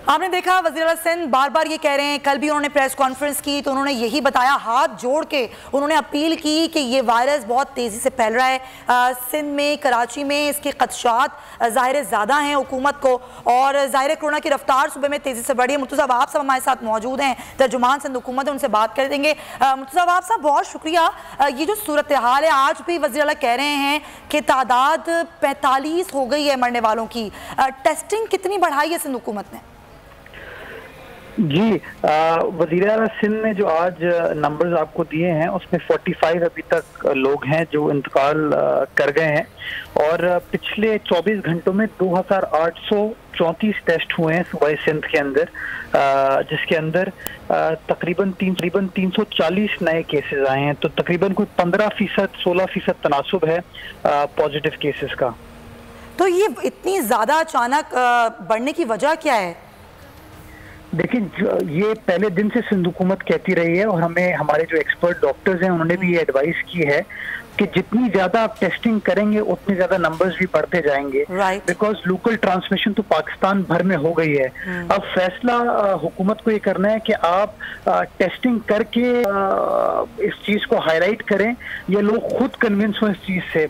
आपने देखा वज़ीर आला सिंध बार बार ये कह रहे हैं, कल भी उन्होंने प्रेस कॉन्फ्रेंस की तो उन्होंने यही बताया, हाथ जोड़ के उन्होंने अपील की कि ये वायरस बहुत तेज़ी से फैल रहा है सिंध में, कराची में इसके खदशात ज़ाहिर ज़्यादा हैं हुकूमत को, और ज़ाहिर कोरोना की रफ्तार सुबह में तेज़ी से बढ़ी है। मुर्तज़ा वहाब साहब हमारे साथ मौजूद हैं, तर्जुमान सिंध हुकूमत है, उनसे बात कर देंगे। मुर्तज़ा वहाब साहब बहुत शुक्रिया। ये जो सूरत हाल है, आज भी वज़ीर आला कह रहे हैं कि तादाद 45 हो गई है मरने वालों की, टेस्टिंग कितनी बढ़ाई है सिंध हुकूमत ने? जी, वज़ीर आला सिंध ने जो आज नंबर्स आपको दिए हैं उसमें 45 अभी तक लोग हैं जो इंतकाल कर गए हैं, और पिछले 24 घंटों में 2834 टेस्ट हुए हैं सूबाई सिंध के अंदर, जिसके अंदर तकरीबन 340 नए केसेस आए हैं। तो तकरीबन कोई 15% 16% तनासुब है पॉजिटिव केसेस का। तो ये इतनी ज़्यादा अचानक बढ़ने की वजह क्या है? देखिए, ये पहले दिन से सिंध हुकूमत कहती रही है, और हमें हमारे जो एक्सपर्ट डॉक्टर्स हैं उन्होंने भी ये एडवाइस की है कि जितनी ज्यादा आप टेस्टिंग करेंगे उतनी ज्यादा नंबर्स भी बढ़ते जाएंगे, बिकॉज लोकल ट्रांसमिशन तो पाकिस्तान भर में हो गई है। अब फैसला हुकूमत को ये करना है कि आप टेस्टिंग करके इस चीज को हाईलाइट करें या लोग खुद कन्विंस हो इस चीज से।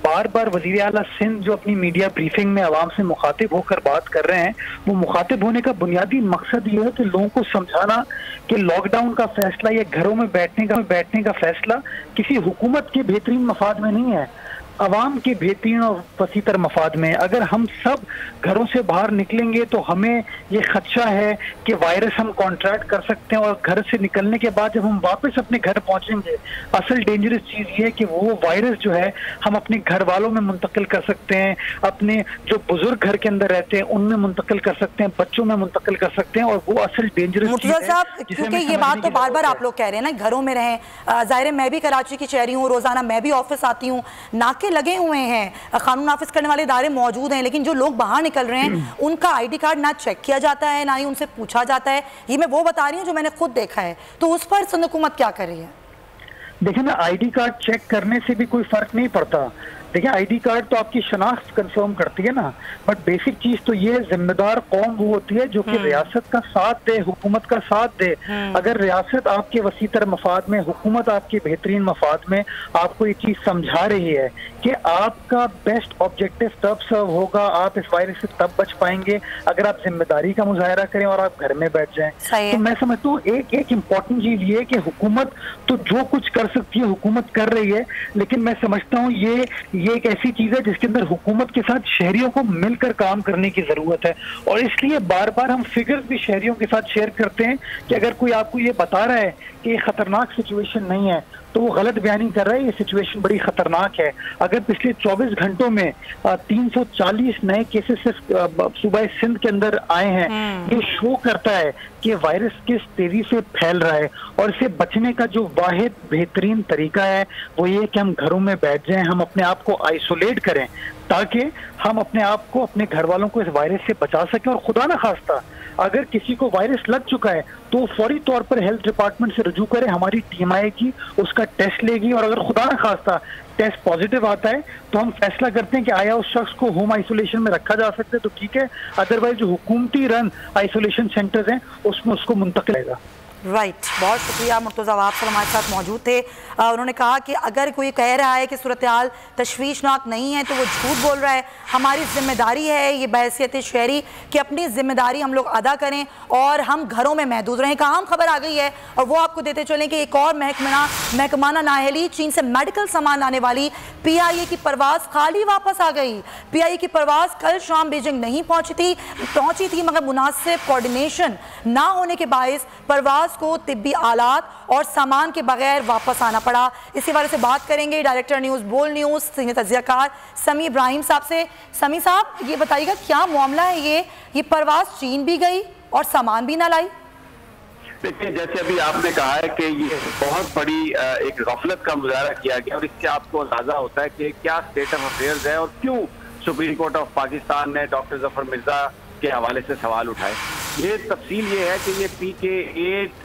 बार बार वज़ीर आला सिंध जो अपनी मीडिया ब्रीफिंग में आवाम से मुखातिब होकर बात कर रहे हैं, वो मुखातिब होने का बुनियादी मकसद ये है कि लोगों को समझाना कि लॉकडाउन का फैसला या घरों में बैठने का फैसला किसी हुकूमत के बेहतरीन मफाद में नहीं है, अवाम के बेहतरीन और वसीतर मफाद में। अगर हम सब घरों से बाहर निकलेंगे तो हमें ये खदशा है कि वायरस हम कॉन्ट्रैक्ट कर सकते हैं, और घर से निकलने के बाद जब हम वापस अपने घर पहुंचेंगे, असल डेंजरस चीज़ ये है कि वो वायरस जो है हम अपने घर वालों में मुंतकिल कर सकते हैं, अपने जो बुजुर्ग घर के अंदर रहते हैं उनमें मुंतकिल कर सकते हैं, बच्चों में मुंतकिल कर सकते हैं, और वो असल डेंजरस चीज़ है। क्योंकि ये बात तो बार बार आप लोग कह रहे हैं ना, घरों में रहें। ज़ाहिर है मैं भी कराची की शहरी हूँ, रोज़ाना मैं भी ऑफिस आती हूँ, नाके लगे हुए हैं, कानून नाफिज करने वाले इदारे मौजूद हैं, लेकिन जो लोग बाहर निकल रहे हैं उनका आईडी कार्ड ना चेक किया जाता है, ना ही उनसे पूछा जाता है। ये मैं वो बता रही हूँ जो मैंने खुद देखा है। तो उस पर सिंध हुकूमत क्या कर रही है? देखिए ना, आईडी कार्ड चेक करने से भी कोई फर्क नहीं पड़ता। देखिए, आईडी कार्ड तो आपकी शनाख्त कंफर्म करती है ना, बट बेसिक चीज तो ये जिम्मेदार कौम वो होती है जो कि रियासत का साथ दे, हुकूमत का साथ दे। अगर रियासत आपके वसीतर मफाद में, हुकूमत आपके बेहतरीन मफाद में आपको ये चीज समझा रही है कि आपका बेस्ट ऑब्जेक्टिव तब सर्व होगा, आप इस वायरस से तब बच पाएंगे अगर आप जिम्मेदारी का मुजाहरा करें और आप घर में बैठ जाएं। तो मैं समझता हूँ एक इम्पॉर्टेंट चीज ये है कि हुकूमत तो जो कुछ कर सकती है हुकूमत कर रही है, लेकिन मैं समझता हूँ ये एक ऐसी चीज है जिसके अंदर हुकूमत के साथ शहरियों को मिलकर काम करने की जरूरत है। और इसलिए बार बार हम फिगर्स भी शहरियों के साथ शेयर करते हैं कि अगर कोई आपको ये बता रहा है कि ये खतरनाक सिचुएशन नहीं है तो वो गलत बयानी कर रहा है, ये सिचुएशन बड़ी खतरनाक है। अगर पिछले 24 घंटों में 340 नए केसेस सूबा सिंध के अंदर आए हैं, ये शो करता है कि वायरस किस तेजी से फैल रहा है, और इससे बचने का जो वाहिद बेहतरीन तरीका है वो ये कि हम घरों में बैठ जाएं, हम अपने आप को आइसोलेट करें ताकि हम अपने आप को, अपने घर वालों को इस वायरस से बचा सकें। और खुदा ना खास्ता अगर किसी को वायरस लग चुका है तो फौरी तौर पर हेल्थ डिपार्टमेंट से रुजू करे, हमारी टीम आएगी, उसका टेस्ट लेगी, और अगर खुदा ना खास्ता टेस्ट पॉजिटिव आता है तो हम फैसला करते हैं कि आया उस शख्स को होम आइसोलेशन में रखा जा सकता है तो ठीक है, अदरवाइज जो हुकूमती रन आइसोलेशन सेंटर्स हैं उसमें उसको मुंतकिल रहेगा। राइट, बहुत शुक्रिया। मुर्तज़ा वहाब साहब हमारे साथ मौजूद थे। उन्होंने कहा कि अगर कोई कह रहा है कि सूरत हाल तशवीशनाक नहीं है तो वो झूठ बोल रहा है। हमारी जिम्मेदारी है ये बहैसियत शहरी कि अपनी जिम्मेदारी हम लोग अदा करें और हम घरों में महदूद रहें। अहम खबर आ गई है और वो आपको देते चलें कि एक और महकमाना नाअहली, चीन से मेडिकल सामान लाने वाली PIA की परवाज़ खाली वापस आ गई। PIA की परवाज़ कल शाम बीजिंग नहीं पहुंची थी मगर मुनासिब कोऑर्डिनेशन ना होने के बायस परवाज़ को तिब्बी आलात और सामान के बगैर वापस आना पड़ा। इसी बारे से बात करेंगे डायरेक्टर न्यूज़ बोल न्यूज़ सीनियर तज्ज़ियाकार समी इब्राहिम साहब से। समी साहब, ये बताइएगा क्या मामला है, ये परवाज़ चीन भी गई और सामान भी ना लाई? देखिए, जैसे अभी आपने कहा है कि ये बहुत बड़ी एक गफलत का मुजाहरा किया गया, और इससे आपको अंदाजा होता है कि क्या स्टेट ऑफ अफेयर्स है और क्यों सुप्रीम कोर्ट ऑफ पाकिस्तान ने डॉक्टर जफर मिर्जा के हवाले से सवाल उठाए। ये तफसील ये है कि ये PK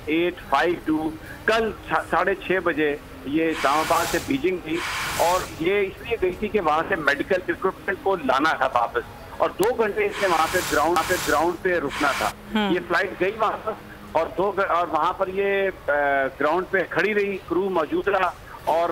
8852 कल 6:30 बजे ये इस्लामाबाद से बीजिंग थी, और ये इसलिए गई थी कि वहाँ से मेडिकल इक्विपमेंट को लाना था वापस। और 2 घंटे इसने वहां पे ग्राउंड पे रुकना था। ये फ्लाइट गई वहां पर और वहां पर ये ग्राउंड पे खड़ी रही, क्रू मौजूद रहा और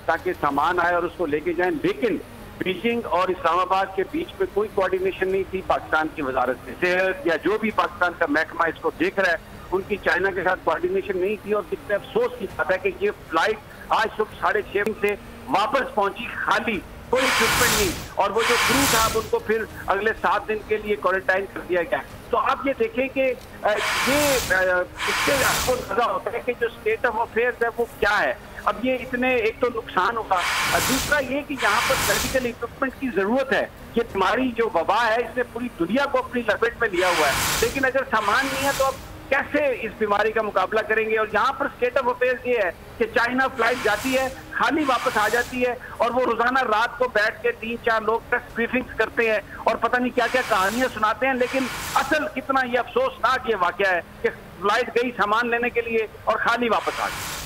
ताकि सामान आए और उसको लेके जाएं। लेकिन बीजिंग और इस्लामाबाद के बीच में कोई कोऑर्डिनेशन नहीं थी पाकिस्तान की वजारत से सेहत या जो भी पाकिस्तान का महकमा इसको देख रहा है, उनकी चाइना के साथ कोऑर्डिनेशन नहीं थी। और कितने अफसोस की बात है कि ये फ्लाइट आज सुबह 6:30 से वापस पहुंची खाली, कोई इक्विपमेंट नहीं, और वो जो क्रू था उनको फिर अगले 7 दिन के लिए क्वारंटाइन कर दिया गया। तो आप ये देखें कि इससे आपको अंदाजा होता है कि जो स्टेट ऑफ अफेयर्स है वो क्या है। अब ये इतने, एक तो नुकसान होगा, दूसरा ये कि यहाँ पर सर्जिकल इक्विपमेंट की जरूरत है। ये बीमारी जो वबा है इसने पूरी दुनिया को अपनी लपेट में लिया हुआ है, लेकिन अगर सामान नहीं है तो अब कैसे इस बीमारी का मुकाबला करेंगे। और यहाँ पर स्टेट ऑफ अफेयर्स ये है कि चाइना फ्लाइट जाती है, खाली वापस आ जाती है, और वो रोजाना रात को बैठ के 3-4 लोग प्रेस ब्रीफिंग्स करते हैं और पता नहीं क्या क्या कहानियां सुनाते हैं। लेकिन असल कितना ये अफसोसनाक ये वाकया है कि फ्लाइट गई सामान लेने के लिए और खाली वापस आ गई।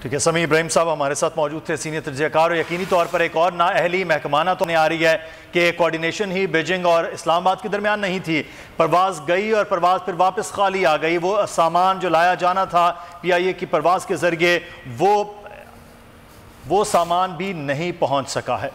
ठीक है, समी इब्राहिम साहब हमारे साथ मौजूद थे, सीनियर तजज़ियाकार। और यकीनी तौर पर एक और नाअहली महकमाना तो नहीं आ रही है कि कोऑर्डिनेशन ही बीजिंग और इस्लामाबाद के दरमियान नहीं थी। परवाज़ गई और परवाज़ फिर वापस खाली आ गई। वो सामान जो लाया जाना था PIA की परवाज़ के ज़रिए वो सामान भी नहीं पहुँच सका है।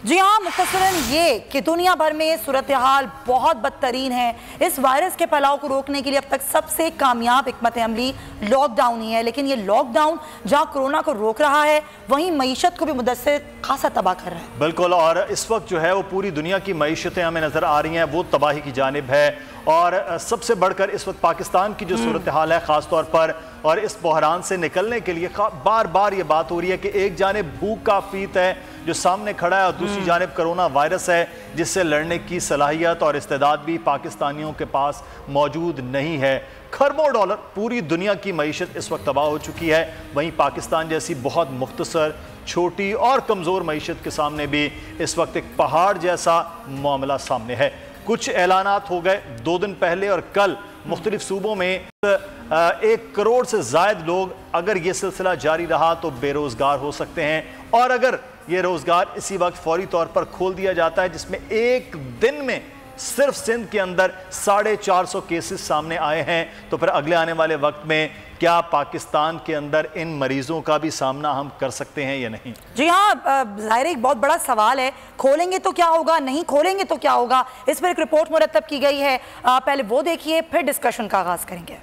जी हाँ, मुख्तसरन ये कि दुनिया भर में सूरत हाल बहुत बदतरीन है। इस वायरस के फैलाव को रोकने के लिए अब तक सबसे कामयाब हिकमत अमली लॉकडाउन ही है। लेकिन ये लॉकडाउन जहाँ कोरोना को रोक रहा है, वहीं मईशत को भी मुदस्सिर खासा तबाह कर रहा है। बिल्कुल, और इस वक्त जो है वो पूरी दुनिया की मईशतें हमें नज़र आ रही हैं, वो तबाही की जानिब है। और सबसे बढ़कर इस वक्त पाकिस्तान की जो सूरत हाल है ख़ास तौर पर, और इस बहरान से निकलने के लिए बार बार ये बात हो रही है कि एक जानिब भूख का फीत है जो सामने खड़ा है और दूसरी जानिब कोरोना वायरस है जिससे लड़ने की सलाहियत और इस्तेदाद भी पाकिस्तानियों के पास मौजूद नहीं है। खरबों डॉलर पूरी दुनिया की मईशत इस वक्त तबाह हो चुकी है। वहीं पाकिस्तान जैसी बहुत मुख्तसर, छोटी और कमज़ोर मईशत के सामने भी इस वक्त एक पहाड़ जैसा मामला सामने है। कुछ ऐलानात हो गए 2 दिन पहले और कल मुख्तलिफ सूबों में 1 करोड़ से ज़ायद लोग, अगर ये सिलसिला जारी रहा तो बेरोज़गार हो सकते हैं। और अगर ये रोज़गार इसी वक्त फौरी तौर पर खोल दिया जाता है, जिसमें एक दिन में सिर्फ सिंध के अंदर 450 केसेस सामने आए हैं, तो फिर अगले आने वाले वक्त में क्या पाकिस्तान के अंदर इन मरीजों का भी सामना हम कर सकते हैं या नहीं? जी हाँ, ज़ाहिर एक बहुत बड़ा सवाल है। खोलेंगे तो क्या होगा, नहीं खोलेंगे तो क्या होगा, इस पर एक रिपोर्ट मुरतब की गई है। पहले वो देखिए, फिर डिस्कशन का आगाज़ करेंगे।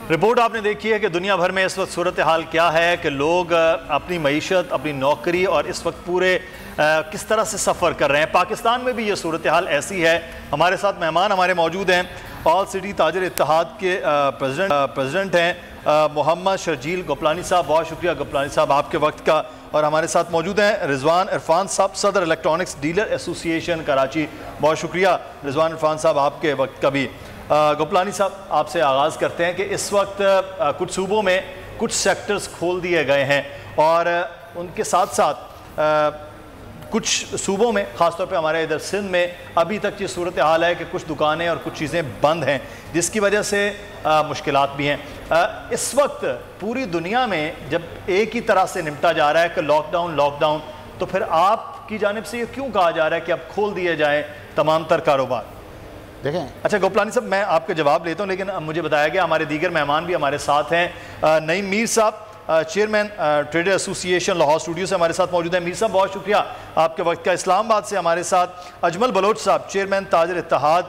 रिपोर्ट आपने देखी है कि दुनिया भर में इस वक्त सूरत हाल क्या है कि लोग अपनी मईशत, अपनी नौकरी और इस वक्त पूरे किस तरह से सफ़र कर रहे हैं। पाकिस्तान में भी ये सूरत हाल ऐसी है। हमारे साथ मेहमान हमारे मौजूद हैं, ऑल सिटी ताजिर इत्तेहाद के प्रेसिडेंट हैं मोहम्मद शर्जील गोपलानी साहब। बहुत शुक्रिया गोपलानी साहब आपके वक्त का। और हमारे साथ मौजूद हैं रिजवान इरफान साहब, सदर इलेक्ट्रॉनिक्स डीलर एसोसिएशन कराची। बहुत शुक्रिया रिजवान इरफान साहब आपके वक्त का भी। गोपलानी साहब, आपसे आगाज़ करते हैं कि इस वक्त कुछ सूबों में कुछ सेक्टर्स खोल दिए गए हैं और उनके साथ साथ कुछ सूबों में, ख़ासतौर पे हमारे इधर सिंध में अभी तक ये सूरत हाल है कि कुछ दुकानें और कुछ चीज़ें बंद हैं, जिसकी वजह से मुश्किलात भी हैं। इस वक्त पूरी दुनिया में जब एक ही तरह से निपटा जा रहा है कि लॉकडाउन, तो फिर आपकी जानिब से ये क्यों कहा जा रहा है कि अब खोल दिए जाएँ तमाम तर कारोबार? देखें, अच्छा गोपलानी साहब, मैं आपके जवाब लेता हूं, लेकिन मुझे बताया गया हमारे दीगर मेहमान भी हमारे साथ हैं। नईम मीर साहब, chairman trader association Lahore studio से हमारे साथ मौजूद हैं। मीर साहब बहुत शुक्रिया आपके वक्त का। इस्लामाबाद से हमारे साथ अजमल बलोच साहब, चेयरमैन ताजिर इत्तेहाद,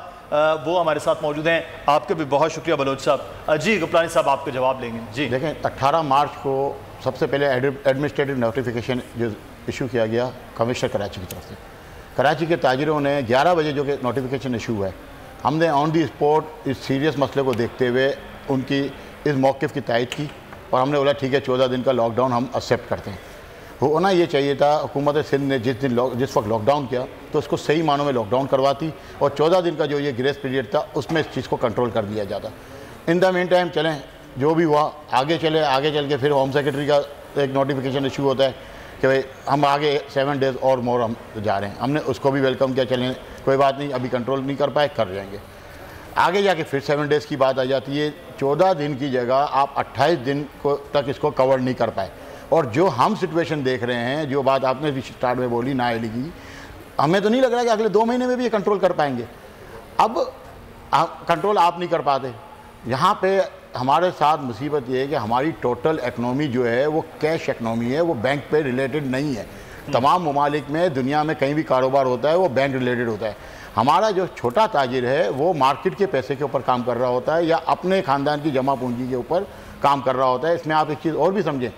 वो हमारे साथ मौजूद हैं। आपके भी बहुत शुक्रिया बलोच साहब। जी गोपलानी साहब, आपके जवाब लेंगे। जी देखें, 18 मार्च को सबसे पहले एडमिनिस्ट्रेटिव नोटिफिकेशन जो इशू किया गया कमिश्नर कराची की तरफ से, कराची के ताजिरों ने 11 बजे जो कि नोटिफिकेशन इशू है, हमने ऑन दी स्पॉट इस सीरियस मसले को देखते हुए उनकी इस मौक़िफ़ की तायद की और हमने बोला ठीक है 14 दिन का लॉकडाउन हम एक्सेप्ट करते हैं। होना ये चाहिए था, हुकूमत सिंध ने जिस वक्त लॉकडाउन किया तो उसको सही मानों में लॉकडाउन करवाती और 14 दिन का जो ये ग्रेस पीरियड था उसमें इस चीज़ को कंट्रोल कर दिया जाता। इन द मीन टाइम चलें, जो भी हुआ आगे चल के फिर होम सेक्रेटरी का एक नोटिफिकेशन इशू होता है कि भाई हम आगे 7 डेज़ और मोर हम जा रहे हैं। हमने उसको भी वेलकम किया, चलें कोई बात नहीं, अभी कंट्रोल नहीं कर पाए, कर जाएंगे। आगे जाके फिर 7 डेज़ की बात आ जाती है। 14 दिन की जगह आप 28 दिन को तक इसको कवर नहीं कर पाए और जो हम सिचुएशन देख रहे हैं, जो बात आपने भी स्टार्ट में बोली नाअहली की, हमें तो नहीं लग रहा कि अगले 2 महीने में भी ये कंट्रोल कर पाएंगे। अब कंट्रोल आप नहीं कर पाते। यहाँ पे हमारे साथ मुसीबत ये है कि हमारी टोटल इकनॉमी जो है वो कैश इकनॉमी है, वो बैंक पे रिलेटेड नहीं है। तमाम ममालिक में, दुनिया में कहीं भी कारोबार होता है वो बैंक रिलेटेड होता है। हमारा जो छोटा ताजिर है वो मार्केट के पैसे के ऊपर काम कर रहा होता है या अपने ख़ानदान की जमा पूंजी के ऊपर काम कर रहा होता है। इसमें आप एक चीज़ और भी समझें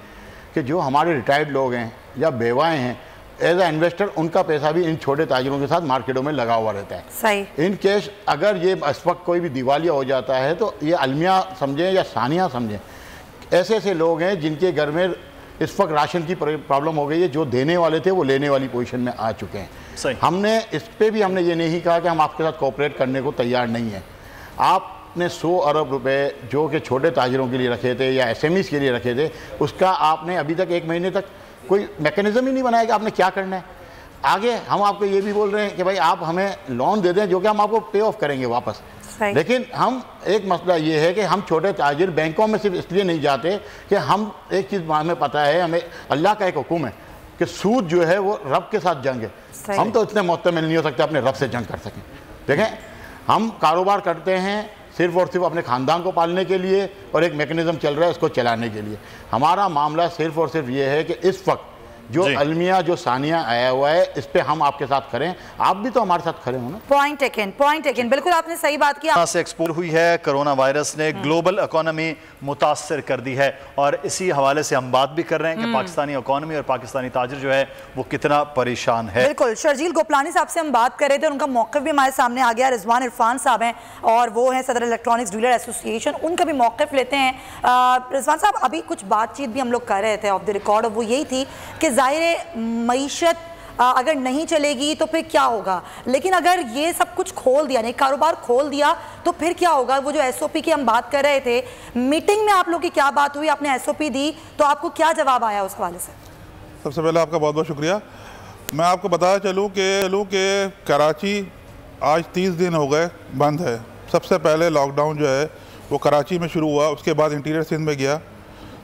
कि जो हमारे रिटायर्ड लोग हैं या बेवाएँ हैं, एज ए इन्वेस्टर उनका पैसा भी इन छोटे ताजिरों के साथ मार्केटों में लगा हुआ रहता है। सही। इन केस अगर ये इस वक्त कोई भी दिवालिया हो जाता है तो ये अलमिया समझें या सानिया समझें, ऐसे ऐसे लोग हैं जिनके घर में इस वक्त राशन की प्रॉब्लम हो गई है। जो देने वाले थे वो लेने वाली पोजीशन में आ चुके हैं। सही। हमने इस पे भी हमने ये नहीं कहा कि हम आपके साथ कोऑपरेट करने को तैयार नहीं हैं। आपने 100 अरब रुपए जो कि छोटे ताजिरों के लिए रखे थे या एसएमईज़ के लिए रखे थे, उसका आपने अभी तक 1 महीने तक कोई मैकेनिज्म ही नहीं बनाया कि आपने क्या करना है। आगे हम आपको ये भी बोल रहे हैं कि भाई आप हमें लोन दे दें जो कि हम आपको पे ऑफ करेंगे वापस। लेकिन हम एक मसला ये है कि हम छोटे ताजिर बैंकों में सिर्फ इसलिए नहीं जाते कि हम एक चीज़ हमें पता है, हमें अल्लाह का एक हुक्म है कि सूद जो है वो रब के साथ जंग है। हम तो इतने मोहतमिल नहीं हो सकते अपने रब से जंग कर सकें। देखें, हम कारोबार करते हैं सिर्फ और सिर्फ अपने ख़ानदान को पालने के लिए और एक मैकेनिज़्म चल रहा है उसको चलाने के लिए। हमारा मामला सिर्फ और सिर्फ ये है कि इस वक्त जो अलमिया जो सानिया आया हुआ है इस पे हम आपके साथ खड़े हैं, आप भी तो हमारे साथ खड़े हो ना। पॉइंट टेकन, बिल्कुल आपने सही बात की। से एक्सपोर्ट हुई है, कोरोना वायरस ने ग्लोबल इकोनॉमी मुतासर कर दी है और इसी हवाले से हम बात भी कर रहे हैं कि पाकिस्तानी इकोनॉमी और पाकिस्तानी ताजिर जो है वो कितना परेशान है। बिल्कुल, शर्जील गोपलानी साहब से हम बात कर रहे थे और उनका मौक़िफ़ भी हमारे सामने आ गया। रिजवान इरफान साहब हैं और वो हैं सदर इलेक्ट्रॉनिक्स डीलर एसोसिएशन, उनका भी मौक़िफ़ लेते हैं। रिजवान साहब, अभी कुछ बातचीत भी हम लोग कर रहे थे ऑफ द रिकॉर्ड, और वो यही थी कि ज़ाहिर मईशत अगर नहीं चलेगी तो फिर क्या होगा, लेकिन अगर ये सब कुछ खोल दिया, नहीं कारोबार खोल दिया तो फिर क्या होगा। वो जो एसओपी की हम बात कर रहे थे, मीटिंग में आप लोग की क्या बात हुई, आपने एसओपी दी तो आपको क्या जवाब आया उस हवाले से? सबसे पहले आपका बहुत बहुत शुक्रिया। मैं आपको बताया चलूँ कि कराची आज 30 दिन हो गए बंद है। सबसे पहले लॉकडाउन जो है वो कराची में शुरू हुआ, उसके बाद इंटीरियर सिंध में गया।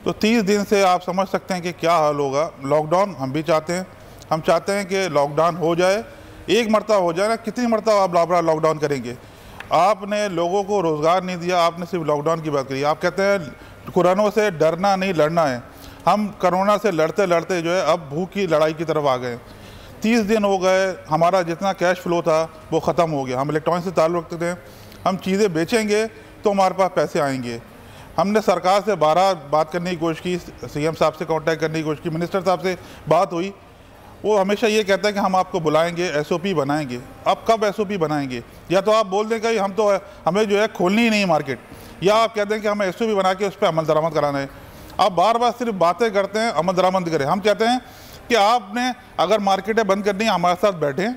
तो 30 दिन से आप समझ सकते हैं कि क्या हाल होगा। लॉकडाउन हम भी चाहते हैं, हम चाहते हैं कि लॉकडाउन हो जाए, एक मरतबा हो जाए ना, कितनी मरतबा आप लॉकडाउन करेंगे। आपने लोगों को रोज़गार नहीं दिया, आपने सिर्फ लॉकडाउन की बात करी। आप कहते हैं कुरानों से डरना नहीं लड़ना है। हम कोरोना से लड़ते लड़ते जो है अब भूख की लड़ाई की तरफ आ गए। 30 दिन हो गए, हमारा जितना कैश फ्लो था वो ख़त्म हो गया। हम इलेक्ट्रॉनिक से ताल्लुक़ रखते थे, हम चीज़ें बेचेंगे तो हमारे पास पैसे आएंगे। हमने सरकार से 12 बात करने की कोशिश की, सीएम साहब से कांटेक्ट करने की कोशिश की, मिनिस्टर साहब से बात हुई। वो हमेशा ये कहता है कि हम आपको बुलाएंगे, एसओपी बनाएंगे। अब कब एसओपी बनाएंगे? या तो आप बोल दें कि हम तो हमें जो है खोलनी ही नहीं मार्केट, या आप कहते हैं कि हमें एसओपी बना के उस पर अमल दरामद कराना है। आप बार बार सिर्फ बातें करते हैं, अमल दरामद करें। हम चाहते हैं कि आपने अगर मार्केटें बंद करनी है हमारे साथ बैठें,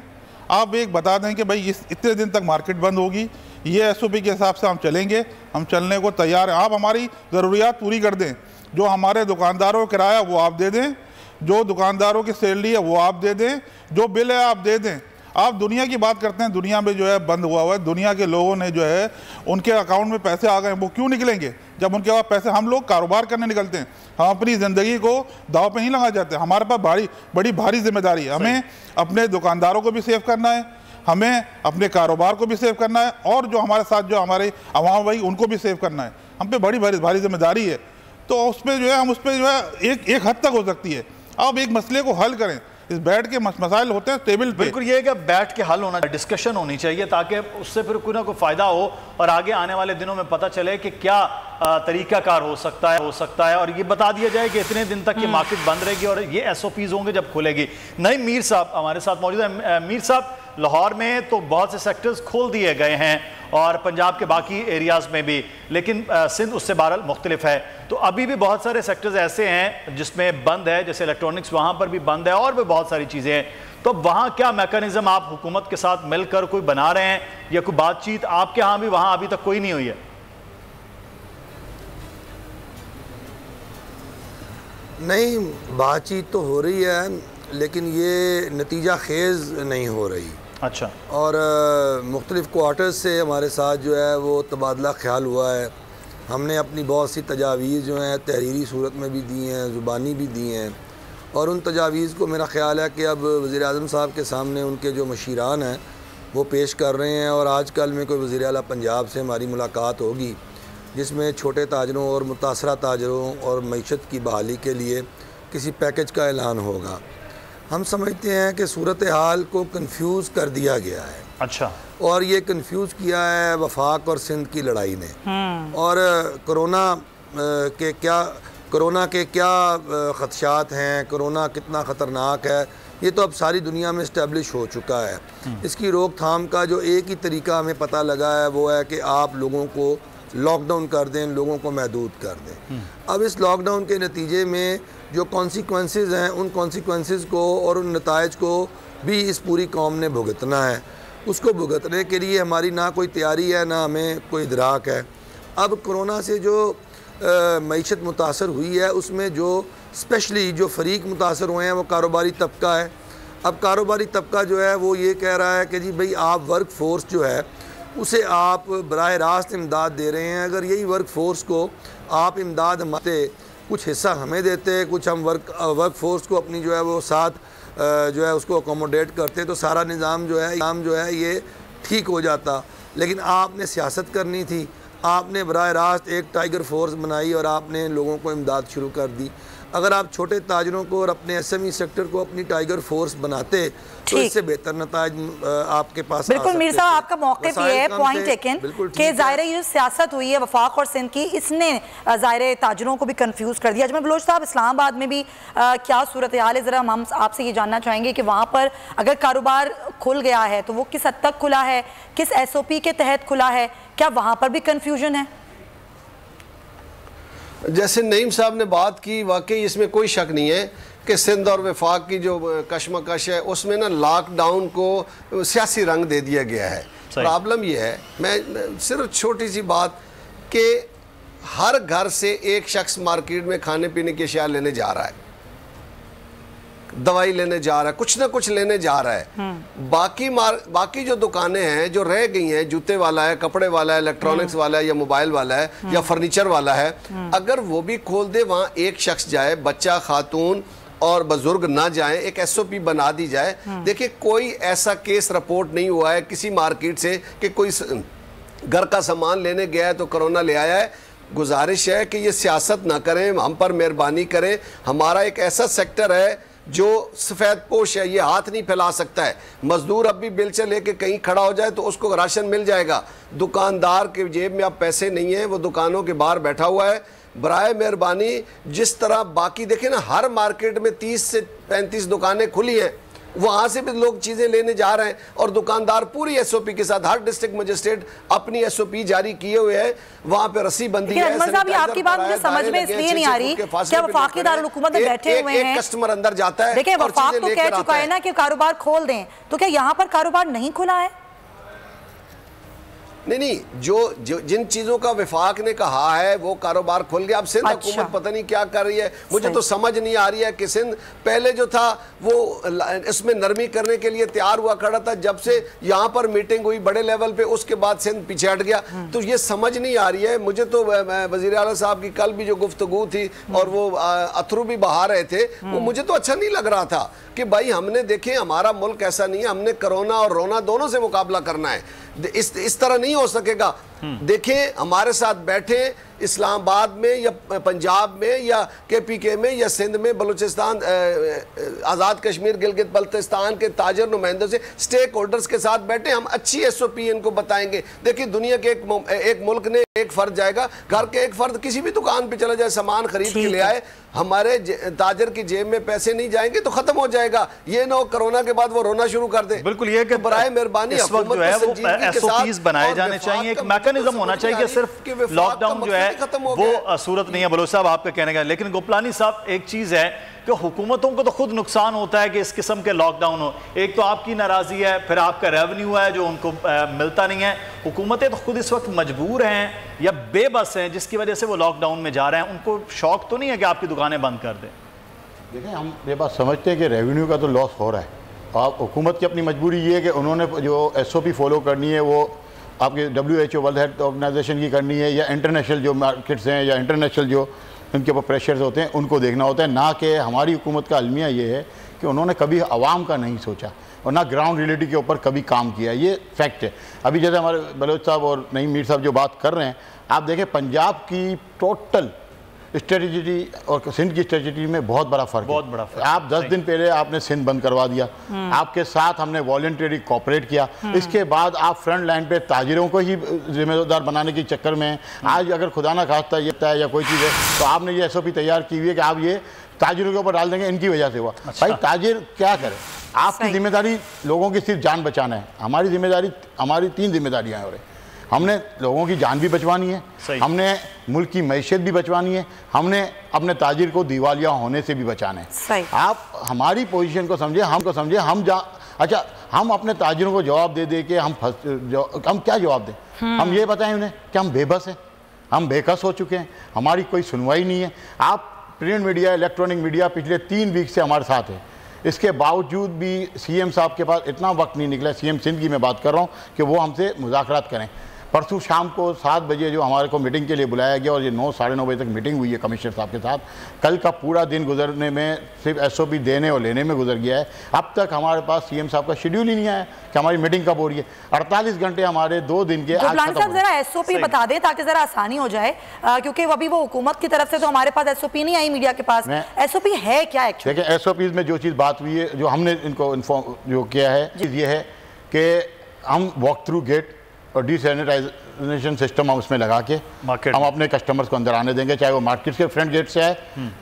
आप एक बता दें कि भाई इतने दिन तक मार्केट बंद होगी, ये एसओपी के हिसाब से हम चलेंगे, हम चलने को तैयार हैं। आप हमारी ज़रूरियात पूरी कर दें। जो हमारे दुकानदारों का किराया वो आप दे दें, जो दुकानदारों की सैलरी है वो आप दे दें, जो बिल है आप दे दें। आप दुनिया की बात करते हैं, दुनिया में जो है बंद हुआ है, दुनिया के लोगों ने जो है उनके अकाउंट में पैसे आ गए, वो क्यों निकलेंगे जब उनके पास पैसे? हम लोग कारोबार करने निकलते हैं, हम अपनी ज़िंदगी को दाव पे नहीं लगा जाते। हमारे पास बड़ी भारी जिम्मेदारी है। हमें अपने दुकानदारों को भी सेव करना है, हमें अपने कारोबार को भी सेव करना है, और जो हमारे साथ जो हमारे अवाम भाई उनको भी सेव करना है। हम पे बड़ी भारी जिम्मेदारी है। तो उस पर जो है हम उस पर जो है एक हद तक हो सकती है। अब एक मसले को हल करें, इस बैठ के मसाइल होते हैं टेबल पे। बिल्कुल, ये है कि बैठ के हल होना, डिस्कशन होनी चाहिए ताकि उससे फिर कोई ना कोई फायदा हो और आगे आने वाले दिनों में पता चले कि क्या तरीकाकार हो सकता है और ये बता दिया जाए कि इतने दिन तक ये मार्केट बंद रहेगी और ये एसओपीज होंगे जब खुलेगी। नहीं, मीर साहब हमारे साथ मौजूद है। मीर साहब, लाहौर में तो बहुत से सेक्टर्स खोल दिए गए हैं और पंजाब के बाकी एरियाज़ में भी, लेकिन सिंध उससे बहरहाल मुख्तलिफ है। तो अभी भी बहुत सारे सेक्टर्स ऐसे हैं जिसमें बंद है, जैसे इलेक्ट्रॉनिक्स वहाँ पर भी बंद है और भी बहुत सारी चीज़ें हैं। तो वहाँ क्या मैकेनिज्म आप हुकूमत के साथ मिलकर कोई बना रहे हैं या कोई बातचीत आपके यहाँ भी वहाँ अभी तक कोई नहीं हुई है? नहीं, बातचीत तो हो रही है लेकिन ये नतीजा खेज़ नहीं हो रही। अच्छा। और मुख्तलिफ़ क्वार्टर्स से हमारे साथ जो है वो तबादला ख्याल हुआ है। हमने अपनी बहुत सी तजावीज़ जो हैं तहरीरी सूरत में भी दी हैं, ज़ुबानी भी दी हैं, और उन तजावीज़ को मेरा ख़्याल है कि अब वज़ीर-ए-आज़म साहब के सामने उनके जो मशीरान हैं वो पेश कर रहे हैं। और आज कल में कोई वज़ीर आला पंजाब से हमारी मुलाकात होगी जिसमें छोटे ताजरों और मुतासरा ताजरों और मईशत की बहाली के लिए किसी पैकेज का ऐलान होगा। हम समझते हैं कि सूरत हाल को कंफ्यूज कर दिया गया है। अच्छा। और ये कंफ्यूज किया है वफाक और सिंध की लड़ाई ने। और कोरोना के क्या ख़दशात हैं, कोरोना कितना ख़तरनाक है, ये तो अब सारी दुनिया में इस्टेब्लिश हो चुका है। इसकी रोकथाम का जो एक ही तरीका हमें पता लगा है वो है कि आप लोगों को लॉकडाउन कर दें, लोगों को महदूद कर दें। अब इस लॉकडाउन के नतीजे में जो कॉन्सिक्वेंसेस हैं, उन कॉन्सिक्वेंसेस को और उन नताइज को भी इस पूरी कौम ने भुगतना है। उसको भुगतने के लिए हमारी ना कोई तैयारी है, ना हमें कोई इदराक है। अब कोरोना से जो मईशत मुतासर हुई है उसमें जो स्पेशली जो फरीक मुतासर हुए हैं वो कारोबारी तबका है। अब कारोबारी तबका जो है वो ये कह रहा है कि जी भाई आप वर्क फोर्स जो है उसे आप बराह रास्त इमदाद दे रहे हैं। अगर यही वर्क फोर्स को आप इमदाद हमारे कुछ हिस्सा हमें देते, कुछ हम वर्क फोर्स को अपनी जो है वो साथ जो है उसको अकोमोडेट करते, तो सारा निज़ाम जो है ये ठीक हो जाता। लेकिन आपने सियासत करनी थी, आपने बराह रास्त एक टाइगर फोर्स बनाई और आपने लोगों को इमदाद शुरू कर दी। अगर आप छोटे ताजरों को और अपने SME सेक्टर को अपनी टाइगर फोर्स बनाते तो इससे बेहतर नताज आपके पास। बिल्कुल मीर साहब, आपका मौक़िफ़ ये है, पॉइंट टेकन, कि ज़ाहिर ये सियासत हुई है वफाक और सिंध की, इसने ज़ाहिर ताजरों को भी कंफ्यूज कर दिया। अजमल बलोच साहब, इस्लामाबाद में भी क्या सूरत हाल है, ज़रा हम आपसे ये जानना चाहेंगे कि वहाँ पर अगर कारोबार खुल गया है तो वो किस हद तक खुला है, किस SOP के तहत खुला है, क्या वहाँ पर भी कन्फ्यूजन है? जैसे नईम साहब ने बात की, वाकई इसमें कोई शक नहीं है कि सिंध और वफाक की जो कशमकश है उसमें ना लॉकडाउन को सियासी रंग दे दिया गया है। प्रॉब्लम ये है, मैं सिर्फ छोटी सी बात कि हर घर से एक शख्स मार्केट में खाने पीने की अशिया लेने जा रहा है, दवाई लेने जा रहा है, कुछ ना कुछ लेने जा रहा है। बाकी जो दुकानें हैं जो रह गई हैं, जूते वाला है, कपड़े वाला है, इलेक्ट्रॉनिक्स वाला है, या मोबाइल वाला है, या फर्नीचर वाला है, अगर वो भी खोल दे, वहाँ एक शख्स जाए, बच्चा, खातून और बुजुर्ग ना जाए, एक SOP बना दी जाए। देखिए, कोई ऐसा केस रिपोर्ट नहीं हुआ है किसी मार्केट से कि कोई घर का सामान लेने गया है तो कोरोना ले आया है। गुजारिश है कि ये सियासत ना करें, हम पर मेहरबानी करें। हमारा एक ऐसा सेक्टर है जो सफ़ेद पोश है, ये हाथ नहीं फैला सकता है। मजदूर अब भी बिल से लेके कहीं खड़ा हो जाए तो उसको राशन मिल जाएगा। दुकानदार के जेब में अब पैसे नहीं है, वो दुकानों के बाहर बैठा हुआ है। बराए मेहरबानी, जिस तरह बाकी देखें ना, हर मार्केट में 30 से 35 दुकानें खुली हैं, वहाँ से भी लोग चीज़ें लेने जा रहे हैं और दुकानदार पूरी SOP के साथ, हर डिस्ट्रिक्ट मजिस्ट्रेट अपनी SOP जारी किए हुए है, वहाँ पे रस्सी बंदी है। आपकी बात मुझे समझ में इसलिए नहीं आ रही, क्या वफाकी दारुल हुकूमत में बैठे हुए हैं, एक कस्टमर अंदर जाता है, देखिए वफाक तो कह चुका है ना कि कारोबार खोल दें, तो क्या यहाँ पर कारोबार नहीं खुला है? नहीं, जो जिन चीज़ों का वफाक ने कहा है वो कारोबार खुल गया। अब सिंध हुकूमत पता नहीं क्या कर रही है, मुझे तो समझ नहीं आ रही है कि सिंध पहले जो था वो इसमें नरमी करने के लिए तैयार हुआ खड़ा था। जब से यहाँ पर मीटिंग हुई बड़े लेवल पे, उसके बाद सिंध पीछे हट गया। तो ये समझ नहीं आ रही है मुझे। तो वज़ीर आला साहब की कल भी जो गुफ्तगू थी और वो अथरू भी बहा रहे थे, वो मुझे तो अच्छा नहीं लग रहा था कि भाई हमने देखे हमारा मुल्क ऐसा नहीं है, हमने कोरोना और रोना दोनों से मुकाबला करना है। इस तरह नहीं हो सकेगा। देखें, हमारे साथ बैठे इस्लामाबाद में या पंजाब में या KPK में या सिंध में, बलूचिस्तान, आज़ाद कश्मीर, गिलगित बल्तिस्तान के ताजर नुमाइंदों से, स्टेक होल्डर्स के साथ बैठे, हम अच्छी SOP इनको बताएंगे। देखिए, दुनिया के एक मुल्क ने एक फर्द जाएगा, घर के एक फर्द किसी भी दुकान पे चला जाए, सामान खरीद के ले आए, हमारे ताजर की जेब में पैसे नहीं जाएंगे तो खत्म हो जाएगा। ये ना हो कोरोना के बाद वो रोना शुरू कर दे। बिल्कुल, ये कि बराए मेहरबानी इस वक्त जो है वो SOPs बनाए जाने चाहिए, एक मैकेनिज्म होना चाहिए कि सिर्फ लॉकडाउन जो है वो सूरत नहीं है। बलोच साहब, आपका कहने का, लेकिन गोपलानी साहब, एक चीज है कि हुकूमतों को तो खुद नुकसान होता है कि इस किस्म के लॉकडाउन हो। एक तो आपकी नाराजगी है, फिर आपका रेवेन्यू है जो उनको मिलता नहीं है। हुकूमतें तो खुद इस वक्त मजबूर हैं या बेबस हैं जिसकी वजह से वो लॉकडाउन में जा रहे हैं। उनको शौक तो नहीं है कि आपकी दुकानें बंद कर दें? देखिए, हम ये बात समझते हैं कि रेवेन्यू का तो लॉस हो रहा है। आप हुकूमत की अपनी मजबूरी ये है कि उन्होंने जो SOP फॉलो करनी है वो आपके WHO वर्ल्ड हेल्थ ऑर्गेनाइजेशन की करनी है, या इंटरनेशनल जो मार्केट्स हैं या इंटरनेशनल जो उनके ऊपर प्रेशर्स होते हैं उनको देखना होता है, ना कि हमारी हुकूमत का अलमिया ये है कि उन्होंने कभी आवाम का नहीं सोचा और ना ग्राउंड रियलिटी के ऊपर कभी काम किया। ये फैक्ट है। अभी जैसे हमारे बलोच साहब और नईम मीर साहब जो बात कर रहे हैं, आप देखें पंजाब की टोटल स्ट्रेटजी और सिंध की स्ट्रेटजी में बहुत बड़ा फ़र्क है। आप 10 दिन पहले आपने सिंध बंद करवा दिया, आपके साथ हमने वॉलंटरी कोऑपरेट किया, इसके बाद आप फ्रंट लाइन पे ताजिरों को ही जिम्मेदार बनाने के चक्कर में आज अगर खुदा ना खास्ता ये है या कोई चीज़ है तो आपने ये SOP तैयार की हुई है कि आप ये ताजिरों के ऊपर डाल देंगे, इनकी वजह से हुआ। भाई ताजिर क्या करें? आपकी जिम्मेदारी लोगों की सिर्फ जान बचाना है, हमारी जिम्मेदारी, हमारी 3 जिम्मेदारियाँ हैं। हमने लोगों की जान भी बचवानी है, हमने मुल्क की मैशियत भी बचवानी है, हमने अपने ताजिर को दिवालिया होने से भी बचाना है। आप हमारी पोजीशन को समझे, हमको समझे, अच्छा हम अपने ताजिरों को जवाब दे दे के हम क्या जवाब दें? हम ये बताएं उन्हें कि हम बेबस हैं, हम बेकस हो चुके हैं, हमारी कोई सुनवाई नहीं है। आप प्रिंट मीडिया, इलेक्ट्रॉनिक मीडिया पिछले 3 वीक से हमारे साथ है, इसके बावजूद भी CM साहब के पास इतना वक्त नहीं निकला, CM सिंध की मैं बात कर रहा हूँ, कि वो हमसे मुज़ाकरात करें। परसों शाम को 7 बजे जो हमारे को मीटिंग के लिए बुलाया गया और ये 9 साढ़े 9 बजे तक मीटिंग हुई है कमिश्नर साहब के साथ। कल का पूरा दिन गुजरने में सिर्फ SOP देने और लेने में गुजर गया है। अब तक हमारे पास CM साहब का शेड्यूल ही नहीं आया कि हमारी मीटिंग कब हो रही है। 48 घंटे हमारे 2 दिन के। साहब जरा SOP बता दें ताकि जरा आसानी हो जाए, क्योंकि अभी वो हुकूमत की तरफ से तो हमारे पास SOP नहीं आई, मीडिया के पास SOP है क्या एक्चुअली? देखिए SOPs में जो चीज़ बात हुई है, जो हमने इनको इन्फॉर्म जो किया है, चीज़ ये है कि हम वॉक थ्रू गेट और डिसैनिटाइजेशन सिस्टम हम उसमें लगा के हम अपने कस्टमर्स को अंदर आने देंगे, चाहे वो मार्केट के फ्रंट गेट से आए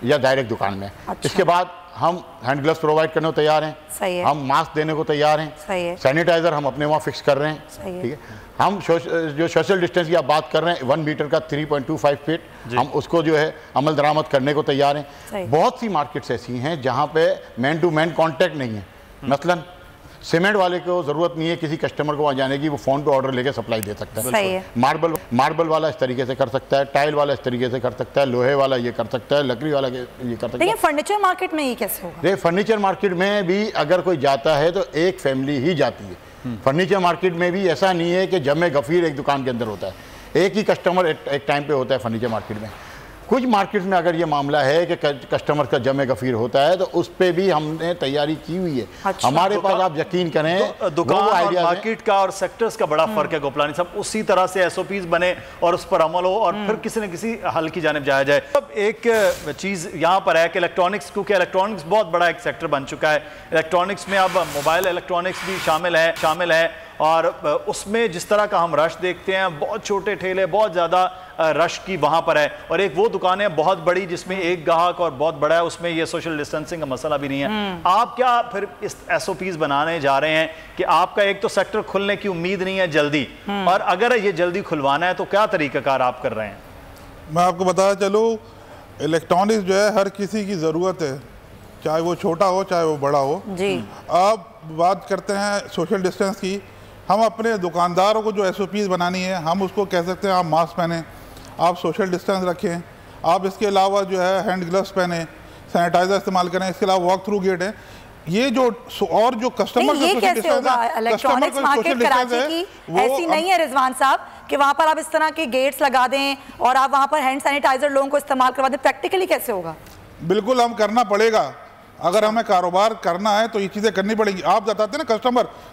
या डायरेक्ट दुकान में। अच्छा। इसके बाद हम हैंड ग्लव्स प्रोवाइड करने को तैयार हैं, सही है। हम मास्क देने को तैयार हैं, सही है। सैनिटाइजर हम अपने वहाँ फिक्स कर रहे हैं, ठीक है। हम जो सोशल डिस्टेंस की आप बात कर रहे हैं 1 मीटर का 3.25 फीट, हम उसको जो है अमल दरामद करने को तैयार हैं। बहुत सी मार्केट्स ऐसी हैं जहाँ पे मैन टू मैन कॉन्टैक्ट नहीं है। मसलन सीमेंट वाले को जरूरत नहीं है किसी कस्टमर को वहाँ जाने की, वो फोन पे ऑर्डर लेके सप्लाई दे सकता है। मार्बल वाला इस तरीके से कर सकता है, टाइल वाला इस तरीके से कर सकता है, लोहे वाला ये कर सकता है, लकड़ी वाला ये कर सकता है। फर्नीचर मार्केट में ये कैसे होगा? देखिए फर्नीचर मार्केट में भी अगर कोई जाता है तो एक फैमिली ही जाती है। फर्नीचर मार्केट में भी ऐसा नहीं है कि जमे गफीर एक दुकान के अंदर होता है, एक ही कस्टमर एक टाइम पे होता है फर्नीचर मार्केट में। कुछ मार्केट में अगर ये मामला है कि कस्टमर का जमे गफीर होता है तो उस पर भी हमने तैयारी की हुई है। अच्छा। हमारे पास आप यकीन करें दुकान और मार्केट का और सेक्टर्स का बड़ा फर्क है गोपलानी साहब, उसी तरह से SOPs बने और उस पर अमल हो और फिर किसी न किसी हल की जानिब जाया जाए। अब एक चीज़ यहाँ पर है कि इलेक्ट्रॉनिक्स, क्योंकि इलेक्ट्रॉनिक्स बहुत बड़ा एक सेक्टर बन चुका है। इलेक्ट्रॉनिक्स में अब मोबाइल इलेक्ट्रॉनिक्स भी शामिल है और उसमें जिस तरह का हम रश देखते हैं, बहुत छोटे ठेले, बहुत ज़्यादा रश की वहाँ पर है, और एक वो दुकान है बहुत बड़ी जिसमें एक ग्राहक और बहुत बड़ा है, उसमें ये सोशल डिस्टेंसिंग का मसला भी नहीं है। आप क्या फिर इस SOPs बनाने जा रहे हैं कि आपका एक तो सेक्टर खुलने की उम्मीद नहीं है जल्दी, और अगर ये जल्दी खुलवाना है तो क्या तरीक़ाकार आप कर रहे हैं? मैं आपको बताया चलूँ, इलेक्ट्रॉनिक्स जो है हर किसी की ज़रूरत है, चाहे वो छोटा हो चाहे वो बड़ा हो जी। आप बात करते हैं सोशल डिस्टेंस की, हम अपने दुकानदारों को जो SOPs बनानी है हम उसको कह सकते हैं आप मास्क पहने, आप सोशल डिस्टेंस रखें, आप इसके अलावा जो है हैंड ग्लव्स पहने, सैनिटाइजर इस्तेमाल करें, इसके अलावा वॉक थ्रू गेट है। ये जो और जो कस्टमर का सोशल डिस्टेंस है, इलेक्ट्रॉनिक्स मार्केट कराची की ऐसी नहीं है रिजवान साहब कि वहाँ पर आप इस तरह के गेट्स लगा दें और आप वहाँ पर हैंड सैनिटाइजर लोगों को इस्तेमाल करवा दें। प्रैक्टिकली कैसे होगा? बिल्कुल हम करना पड़ेगा, अगर हमें कारोबार करना है तो ये चीज़ें करनी पड़ेंगी। आप बताते हैं ना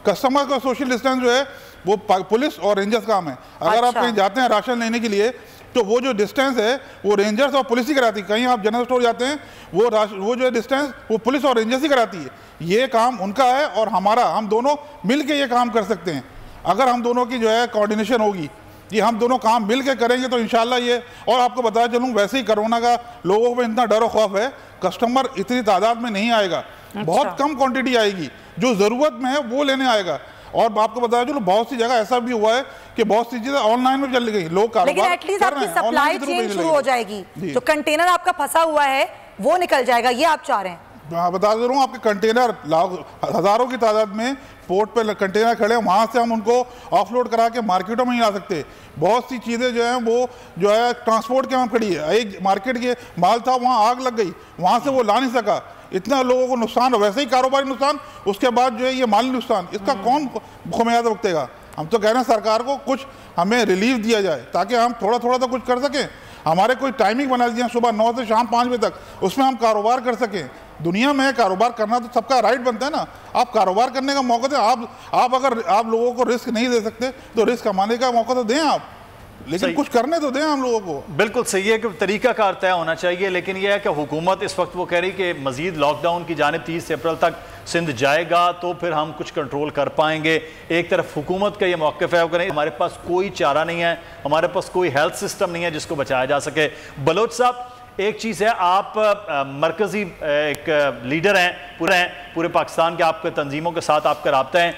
कस्टमर का सोशल डिस्टेंस जो है वो पुलिस और रेंजर्स काम है। अगर आप कहीं जाते हैं राशन लेने के लिए तो वो जो डिस्टेंस है वो रेंजर्स और पुलिस ही कराती है। कहीं आप जनरल स्टोर जाते हैं वो जो डिस्टेंस वो पुलिस और रेंजर्स ही कराती है। ये काम उनका है और हमारा, हम दोनों मिल के ये काम कर सकते हैं। अगर हम दोनों की जो है कोऑर्डिनेशन होगी, ये हम दोनों काम मिल के करेंगे तो इंशाल्लाह ये। और आपको बताया चलूँ, वैसे ही कोरोना का लोगों को इतना डर और खौफ है, कस्टमर इतनी तादाद में नहीं आएगा। अच्छा। बहुत कम क्वांटिटी आएगी, जो ज़रूरत में है वो लेने आएगा। और आपको बताया चलो बहुत सी जगह ऐसा भी हुआ है कि बहुत सी चीजें ऑनलाइन में चल गई, लोग लेकिन एटलीस्ट आपकी सप्लाई चेन शुरू हो जाएगी, जो कंटेनर आपका फंसा हुआ है वो निकल जाएगा, ये आप चाह रहे हैं? बता दे रहा हूँ, आपके कंटेनर हजारों की तादाद में पोर्ट पे कंटेनर खड़े हैं, वहाँ से हम उनको ऑफलोड करा के मार्केटों में नहीं ला सकते। बहुत सी चीज़ें जो हैं वो जो है ट्रांसपोर्ट के वहाँ खड़ी है। एक मार्केट के माल था, वहाँ आग लग गई, वहाँ से वो ला नहीं सका, इतना लोगों को नुकसान, वैसे ही कारोबारी नुकसान, उसके बाद जो है ये माली नुकसान, इसका कौन खुमियाजा भुगतेगा? हम तो कह रहे हैं सरकार को कुछ हमें रिलीफ दिया जाए ताकि हम थोड़ा थोड़ा तो कुछ कर सकें। हमारे कोई टाइमिंग बना दीजिए सुबह 9 से शाम 5 बजे तक, उसमें हम कारोबार कर सकें। दुनिया में कारोबार करना तो सबका राइट बनता है ना, आप कारोबार करने का मौका दें। आप अगर आप लोगों को रिस्क नहीं दे सकते तो रिस्क कमाने का मौका तो दें आप, लेकिन कुछ करने तो दें हम लोगों को। बिल्कुल सही है कि तरीकाकार तय होना चाहिए, लेकिन यह है कि हुकूमत इस वक्त वो कह रही कि मजीद लॉकडाउन की जानिब 30 अप्रैल तक सिंध जाएगा तो फिर हम कुछ कंट्रोल कर पाएंगे। एक तरफ हुकूमत का ये मौक़िफ़ है कि हमारे पास कोई चारा नहीं है, हमारे पास कोई हेल्थ सिस्टम नहीं है जिसको बचाया जा सके। बलोच साहब, एक चीज़ है, आप मरकज़ी एक लीडर हैं पूरे पाकिस्तान के, आपके तंजीमों के साथ आपका राब्ता है।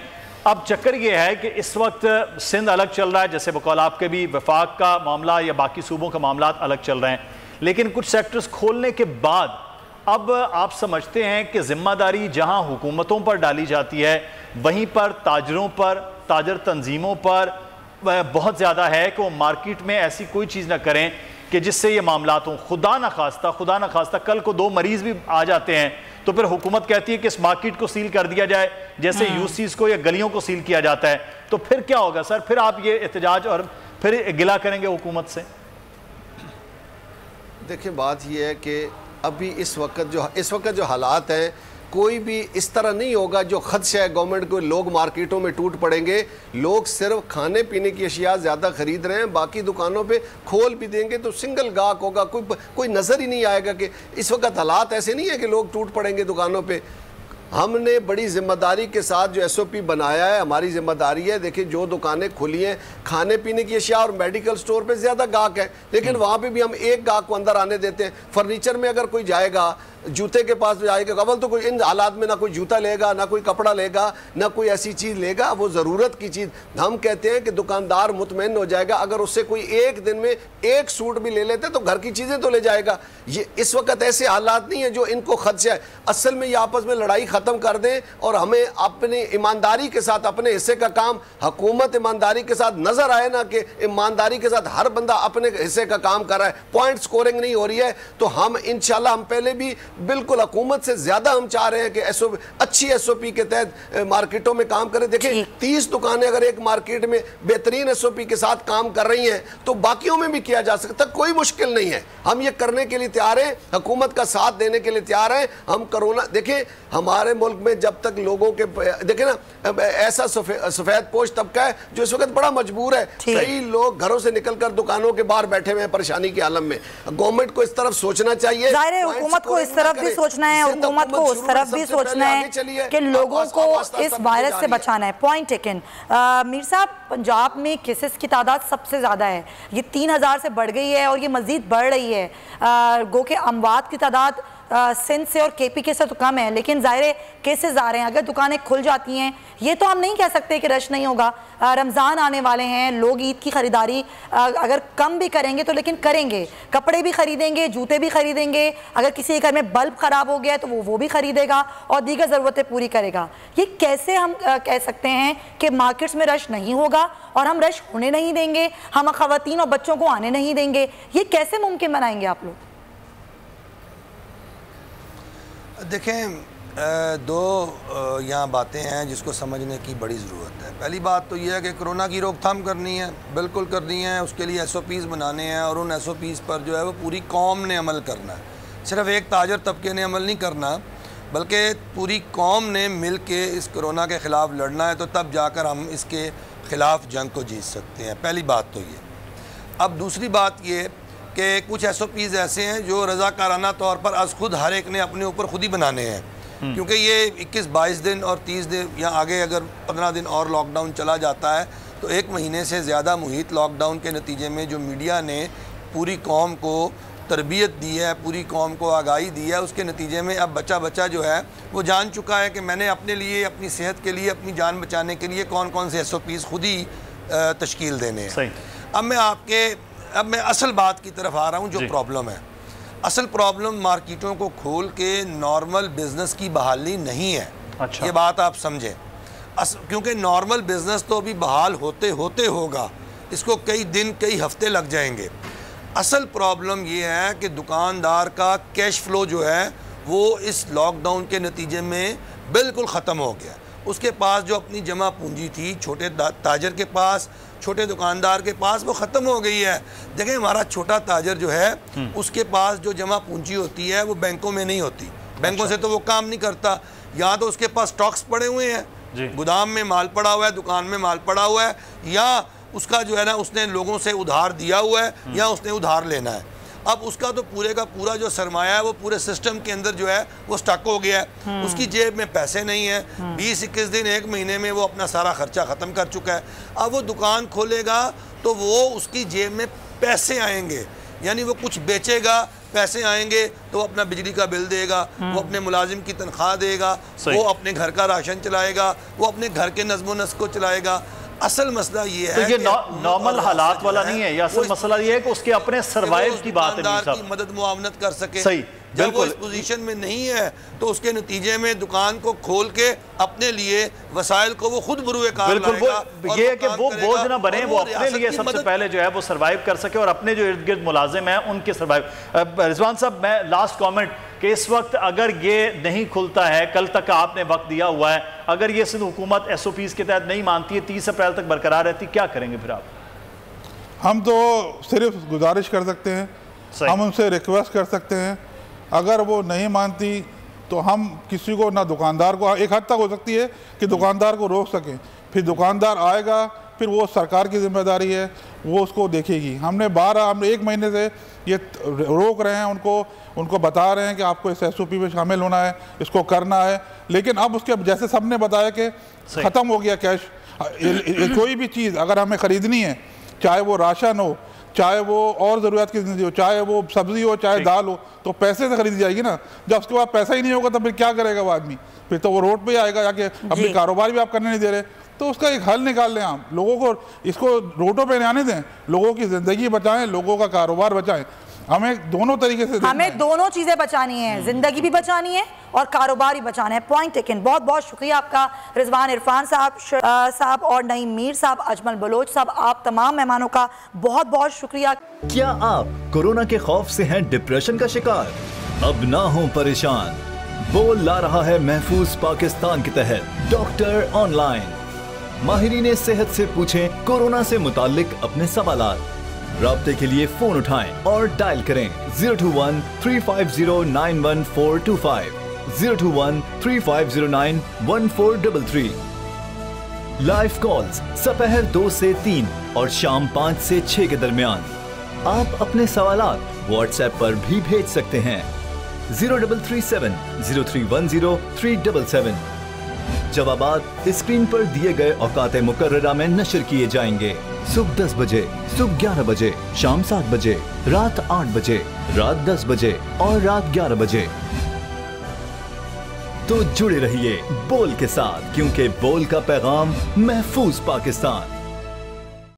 अब चक्कर ये है कि इस वक्त सिंध अलग चल रहा है, जैसे बकौल आपके भी वफाक का मामला या बाकी सूबों का मामला अलग चल रहे हैं, लेकिन कुछ सेक्टर्स खोलने के बाद अब आप समझते हैं कि जिम्मेदारी जहां हुकूमतों पर डाली जाती है वहीं पर ताजरों पर, ताजर तंजीमों पर बहुत ज़्यादा है कि वो मार्केट में ऐसी कोई चीज़ ना करें कि जिससे ये मामलात हों। खुदा न खास्ता कल को 2 मरीज़ भी आ जाते हैं तो फिर हुकूमत कहती है कि इस मार्केट को सील कर दिया जाए, जैसे यूसीज को या गलियों को सील किया जाता है। तो फिर क्या होगा सर? फिर आप ये एहतजाज और फिर गिला करेंगे हुकूमत से? देखिए, बात यह है कि अभी इस वक्त जो हालात हैं, कोई भी इस तरह नहीं होगा जो खदशा है गवर्नमेंट को, लोग मार्केटों में टूट पड़ेंगे। लोग सिर्फ खाने पीने की अशिया ज़्यादा ख़रीद रहे हैं, बाकी दुकानों पे खोल भी देंगे तो सिंगल गाहक होगा, कोई नज़र ही नहीं आएगा कि इस वक्त हालात ऐसे नहीं है कि लोग टूट पड़ेंगे दुकानों पे। हमने बड़ी जिम्मेदारी के साथ जो SOP बनाया है, हमारी जिम्मेदारी है। देखिए, जो दुकानें खुली हैं खाने पीने की अशिया और मेडिकल स्टोर पे ज़्यादा गाहक है, लेकिन वहाँ पे भी हम एक गाहक को अंदर आने देते हैं। फर्नीचर में अगर कोई जाएगा, जूते के पास जाएगा, अव्वल तो कोई इन हालात में ना कोई जूता लेगा, ना कोई कपड़ा लेगा, ना कोई ऐसी चीज़ लेगा वो ज़रूरत की चीज़। हम कहते हैं कि दुकानदार मुतमईन हो जाएगा अगर उससे कोई एक दिन में एक सूट भी ले लेते तो घर की चीज़ें तो ले जाएगा। ये इस वक्त ऐसे हालात नहीं है जो इनको खदशा है। असल में ये आपस में लड़ाई ख़त्म कर दें और हमें अपनी ईमानदारी के साथ अपने हिस्से का काम, हुकूमत ईमानदारी के साथ नज़र आए ना कि ईमानदारी के साथ हर बंदा अपने हिस्से का काम कर रहा है, पॉइंट स्कोरिंग नहीं हो रही है, तो हम इंशाल्लाह हम पहले भी बिल्कुल हुकूमत से ज्यादा हम चाह रहे हैं कि अच्छी SOP के तहत मार्केटों में काम करें। देखिए, 30 दुकानें अगर एक मार्केट में बेहतरीन SOP के साथ काम कर रही हैं तो बाकियों में भी किया जा सकता, कोई मुश्किल नहीं है। हम ये करने के लिए तैयार हैं, हुकूमत का साथ देने के लिए तैयार हैं। हम कोरोना, देखिए हमारे मुल्क में जब तक लोगों के, देखे ना, ऐसा सफेद पोश तबका है जो इस वक्त बड़ा मजबूर है। कई लोग घरों से निकलकर दुकानों के बाहर बैठे हुए हैं परेशानी के आलम में। गवर्नमेंट को इस तरफ सोचना चाहिए, हुकूमत को इस तरफ भी सोचना है, हुकूमत को उस तरफ भी सोचना है कि लोगों को इस वायरस से बचाना है। Point taken. मीर साहब, पंजाब में केसेस की तादाद सबसे ज़्यादा है, ये 3000 से बढ़ गई है और ये मज़ीद बढ़ रही है। गो के अमवात की तादाद सिंध से और KPK से तो कम है, लेकिन ज़ाहिर केसेस आ रहे हैं। अगर दुकानें खुल जाती हैं, ये तो हम नहीं कह सकते कि रश नहीं होगा। रमज़ान आने वाले हैं, लोग ईद की ख़रीदारी अगर कम भी करेंगे तो लेकिन करेंगे, कपड़े भी ख़रीदेंगे, जूते भी ख़रीदेंगे। अगर किसी घर में बल्ब ख़राब हो गया है तो वो भी ख़रीदेगा और दीगर ज़रूरतें पूरी करेगा। ये कैसे हम कह सकते हैं कि मार्केट्स में रश नहीं होगा और हम रश होने नहीं देंगे, हम ख़वातीन और बच्चों को आने नहीं देंगे? ये कैसे मुमकिन बनाएंगे आप लोग? देखें, दो यहाँ बातें हैं जिसको समझने की बड़ी ज़रूरत है। पहली बात तो यह है कि कोरोना की रोकथाम करनी है, बिल्कुल करनी है। उसके लिए SOPs बनाने हैं और उन SOPs पर जो है वो पूरी कौम ने अमल करना है। सिर्फ एक ताजर तबके ने अमल नहीं करना, बल्कि पूरी कौम ने मिल के इस कोरोना के ख़िलाफ़ लड़ना है, तो तब जाकर हम इसके ख़िलाफ़ जंग को जीत सकते हैं। पहली बात तो ये। अब दूसरी बात ये कि कुछ SOPs ऐसे हैं जो रज़ाकाराना तौर पर आज खुद हर एक ने अपने ऊपर खुद ही बनाने हैं, क्योंकि ये 21-22 दिन और 30 दिन या आगे अगर 15 दिन और लॉकडाउन चला जाता है तो 1 महीने से ज़्यादा मुहित लॉकडाउन के नतीजे में जो मीडिया ने पूरी कौम को तरबियत दी है, पूरी कौम को आगाही दी है, उसके नतीजे में अब बच्चा जो है वो जान चुका है कि मैंने अपने लिए, अपनी सेहत के लिए, अपनी जान बचाने के लिए कौन कौन से SOPs खुद ही तश्कील देने हैं। अब मैं असल बात की तरफ आ रहा हूँ। जो प्रॉब्लम है, असल प्रॉब्लम मार्केटों को खोल के नॉर्मल बिजनेस की बहाली नहीं है। अच्छा। ये बात आप समझें, क्योंकि नॉर्मल बिजनेस तो अभी बहाल होते होते होगा, इसको कई दिन कई हफ्ते लग जाएंगे। असल प्रॉब्लम ये है कि दुकानदार का कैश फ्लो जो है वो इस लॉकडाउन के नतीजे में बिल्कुल ख़त्म हो गया। उसके पास जो अपनी जमा पूंजी थी, छोटे ताजर के पास, छोटे दुकानदार के पास, वो ख़त्म हो गई है। देखें, हमारा छोटा ताजर जो है उसके पास जो जमा पूंजी होती है वो बैंकों में नहीं होती, बैंकों से तो वो काम नहीं करता। या तो उसके पास स्टॉक्स पड़े हुए हैं, गोदाम में माल पड़ा हुआ है, दुकान में माल पड़ा हुआ है, या उसका जो है ना उसने लोगों से उधार दिया हुआ है या उसने उधार लेना है। अब उसका तो पूरे का पूरा जो सरमाया है वो पूरे सिस्टम के अंदर जो है वो स्टक हो गया है, उसकी जेब में पैसे नहीं है। 20-21 दिन, 1 महीने में वो अपना सारा खर्चा ख़त्म कर चुका है। अब वो दुकान खोलेगा तो वो उसकी जेब में पैसे आएंगे, यानी वो कुछ बेचेगा, पैसे आएंगे तो वो अपना बिजली का बिल देगा, वो अपने मुलाजिम की तनख्वाह देगा, वो अपने घर का राशन चलाएगा, वो अपने घर के नज़्म व नस्क को चलाएगा। असल मसला ये है, तो ये नॉर्मल हालात वाला नहीं है, या असल मसला ये है कि उसके अपने सरवाइव की बात है, मदद मुआवनत कर सके। सही, जब वो इस पोजीशन में नहीं है तो उसके नतीजे में दुकान को खोल के अपने लिए वसाइल को वो खुद बुरुएकार लाएगा। ये है कि वो बोझ ना बने, वो अपने लिए सबसे पहले जो है वो सर्वाइव कर सके और अपने जो इर्द गिर्द मुलाजिम हैं उनके सर्वाइव। रिजवान साहब, मैं लास्ट कमेंट कि इस वक्त अगर ये नहीं खुलता है, कल तक आपने वक्त दिया हुआ है, अगर ये सिंध हुकूमत SOPs के तहत नहीं मानती है, 30 अप्रैल तक बरकरार रहती, क्या करेंगे फिर आप? हम तो सिर्फ गुजारिश कर सकते हैं, हम उनसे रिक्वेस्ट कर सकते हैं, अगर वो नहीं मानती तो हम किसी को ना, दुकानदार को एक हद तक हो सकती है कि दुकानदार को रोक सकें, फिर दुकानदार आएगा, फिर वो सरकार की जिम्मेदारी है, वो उसको देखेगी। हम 1 महीने से ये रोक रहे हैं, उनको बता रहे हैं कि आपको इस SOP में शामिल होना है, इसको करना है, लेकिन अब उसके जैसे सबने बताया कि ख़त्म हो गया कैश। कोई भी चीज़ अगर हमें ख़रीदनी है, चाहे वो राशन हो, चाहे वो और ज़रूरत की ज़िंदगी हो, चाहे वो सब्ज़ी हो, चाहे दाल हो, तो पैसे से खरीदी जाएगी ना। जब उसके बाद पैसा ही नहीं होगा तो फिर क्या करेगा वो आदमी? फिर तो वो रोड पे आएगा जाके, अपनी कारोबार भी आप करने नहीं दे रहे। तो उसका एक हल निकाल लें आप, लोगों को इसको रोडों पे नहीं आने दें, लोगों की ज़िंदगी बचाएं, लोगों का कारोबार बचाएं। हमें दोनों तरीके से, हमें दोनों चीजें बचानी है, जिंदगी भी बचानी है और कारोबार भी बचाना है। Point taken. बहुत बहुत शुक्रिया आपका रिजवान इरफान साहब और नईम मीर साहब, अजमल बलोच साहब, आप तमाम मेहमानों का बहुत बहुत शुक्रिया। क्या आप कोरोना के खौफ से हैं डिप्रेशन का शिकार? अब ना हो परेशान, बोल ला रहा है महफूज पाकिस्तान के तहत डॉक्टर ऑनलाइन। माहिरीन सेहत से पूछें कोरोना से मुताल्लिक अपने सवालात। राब्ते के लिए फोन उठाएं और डायल करें 021-350-91425, 021-3509-1433। लाइव कॉल्स दोपहर 2 से 3 और शाम 5 से 6 के दरमियान। आप अपने सवालात व्हाट्सएप पर भी भेज सकते हैं 0337-0310-377। जवाबात स्क्रीन पर दिए गए औकात मुकर्ररा में नशर किए जाएंगे। सुबह 10 बजे, सुबह 11 बजे, शाम 7 बजे, रात 8 बजे, रात 10 बजे और रात 11 बजे। तो जुड़े रहिए बोल के साथ, क्योंकि बोल का पैगाम महफूज पाकिस्तान।